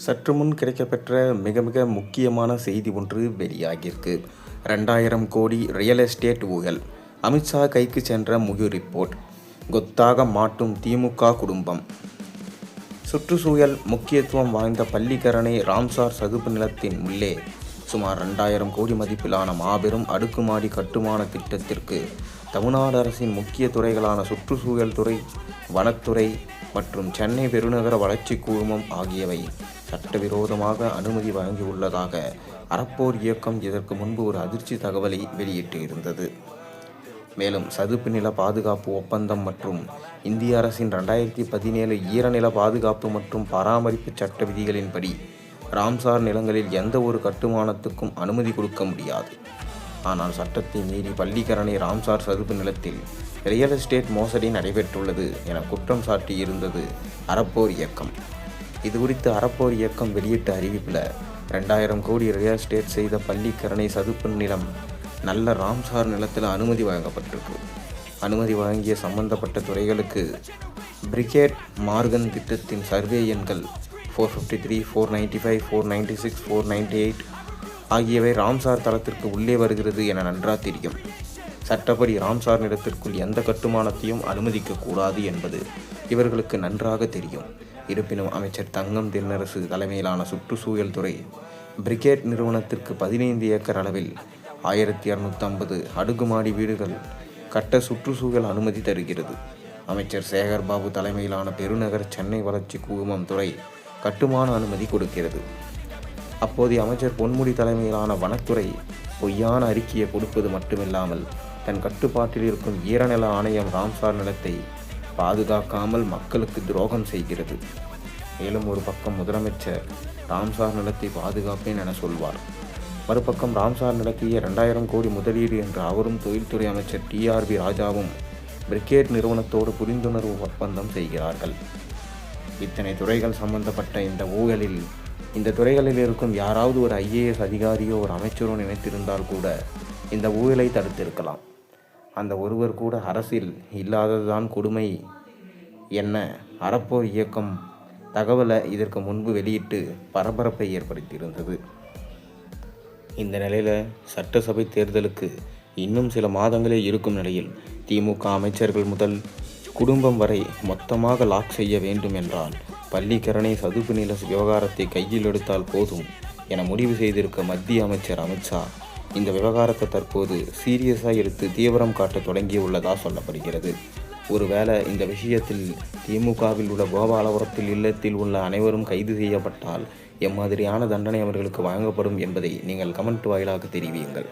சற்று முன் கிடைக்கப்பெற்ற மிக மிக முக்கியமான செய்தி ஒன்று வெளியாகியிருக்கு. 2000 கோடி ரியல் எஸ்டேட் ஊழல், அமித்ஷா கைக்கு சென்ற முழு ரிப்போர்ட், கொத்தாக மாட்டும் திமுக குடும்பம். சுற்றுச்சூழல் முக்கியத்துவம் வாய்ந்த பள்ளிக்கரணை ராம்சார் சதுப்பு நிலத்தின் உள்ளே சுமார் 2000 கோடி மதிப்பிலான மாபெரும் அடுக்குமாடி கட்டுமான திட்டத்திற்கு தமிழ்நாடு அரசின் முக்கிய துறைகளான சுற்றுச்சூழல் துறை, வனத்துறை மற்றும் சென்னை பெருநகர வளர்ச்சி குழுமம் ஆகியவை சட்டவிரோதமாக அனுமதி வழங்கியுள்ளதாக அறப்போர் இயக்கம் இதற்கு முன்பு ஒரு அதிர்ச்சி தகவலை வெளியிட்டு இருந்தது. மேலும் சதுப்பு நில பாதுகாப்பு ஒப்பந்தம் மற்றும் இந்திய அரசின் 2017 ஈரநில பாதுகாப்பு மற்றும் பராமரிப்பு சட்ட விதிகளின்படி ராம்சார் நிலங்களில் எந்த ஒரு கட்டுமானத்துக்கும் அனுமதி கொடுக்க முடியாது. ஆனால் சட்டத்தை மீறி பள்ளிக்கரணை ராம்சார் சதுப்பு நிலத்தில் ரியல் எஸ்டேட் மோசடி நடைபெற்றுள்ளது என குற்றம் சாட்டியிருந்தது அறப்போர் இயக்கம். இது குறித்து அறப்போர் இயக்கம் வெளியிட்ட அறிவிப்பில் 2000 கோடி ரியல் எஸ்டேட் செய்த பள்ளிக்கரணை சதுப்பு நிலம் நல்ல ராம்சார் நிலத்தில் அனுமதி வழங்கப்பட்டிருக்கு. அனுமதி வழங்கிய சம்பந்தப்பட்ட துறைகளுக்கு பிரிகேட் மார்கன் திட்டத்தின் சர்வே எண்கள் 453, 495, 496, 498 ஆகியவை ராம்சார் தளத்திற்கு உள்ளே வருகிறது என நன்றாக தெரியும். சட்டப்படி ராம்சார் நிலத்திற்குள் எந்த கட்டுமானத்தையும் அனுமதிக்கக்கூடாது என்பது இவர்களுக்கு நன்றாக தெரியும். இருப்பினும் அமைச்சர் தங்கம் தென்னரசு தலைமையிலான சுற்றுச்சூழல் துறை பிரிகேட் நிறுவனத்திற்கு 15 ஏக்கர் அளவில் 1250 அடுக்குமாடி வீடுகள் கட்ட சுற்றுச்சூழல் அனுமதி தருகிறது. அமைச்சர் சேகர் பாபு தலைமையிலான பெருநகர சென்னை வளர்ச்சி குழுமம் துறை கட்டுமான அனுமதி கொடுக்கிறது. அப்போதைய அமைச்சர் பொன்முடி தலைமையிலான வனத்துறை பொய்யான அறிக்கையை கொடுப்பது மட்டுமில்லாமல் தன் கட்டுப்பாட்டில் இருக்கும் ஈரநில ஆணையம் ராம்சார் நிலத்தை பாதுகாக்காமல் மக்களுக்கு துரோகம் செய்கிறது. மேலும் ஒரு பக்கம் முதலமைச்சர் ராம்சார் நிலத்தை பாதுகாப்பேன் என சொல்வார், மறுபக்கம் ராம்சார் நிலத்தையே 2000 கோடி முதலீடு என்று அவரும் தொழில்துறை அமைச்சர் TRB ராஜாவும் பிரிகேட் நிறுவனத்தோடு புரிந்துணர்வு ஒப்பந்தம் செய்கிறார்கள். இத்தனை துறைகள் சம்பந்தப்பட்ட இந்த ஊழலில் இந்த துறைகளில் இருக்கும் யாராவது ஒரு IAS அதிகாரியோ ஒரு அமைச்சரோ நினைத்திருந்தால் கூட இந்த ஊழலை தடுத்திருக்கலாம். அந்த ஒருவர் கூட அரசில் இல்லாததுதான் கொடுமை என்ன அறப்போர் இயக்கம் தகவலை இதற்கு முன்பு வெளியிட்டு பரபரப்பை ஏற்படுத்தியிருந்தது. இந்த நிலையில் சட்டசபை தேர்தலுக்கு இன்னும் சில மாதங்களே இருக்கும் நிலையில் திமுக அமைச்சர்கள் முதல் குடும்பம் வரை மொத்தமாக லாக் செய்ய வேண்டும் என்றால் பள்ளிக்கரணை சதுப்பு நில விவகாரத்தை கையில் எடுத்தால் போதும் என முடிவு செய்திருக்க மத்திய அமைச்சர் அமித்ஷா இந்த விவகாரத்தை தற்போது சீரியஸாக எடுத்து தீவிரம் காட்ட தொடங்கியுள்ளதா சொல்லப்படுகிறது. ஒருவேளை இந்த விஷயத்தில் திமுகவில் உள்ள கோபாலபுரத்தில் இல்லத்தில் உள்ள அனைவரும் கைது செய்யப்பட்டால் எம்மாதிரியான தண்டனை அவர்களுக்கு வழங்கப்படும் என்பதை நீங்கள் கமெண்ட் வாயிலாக தெரிவியுங்கள்.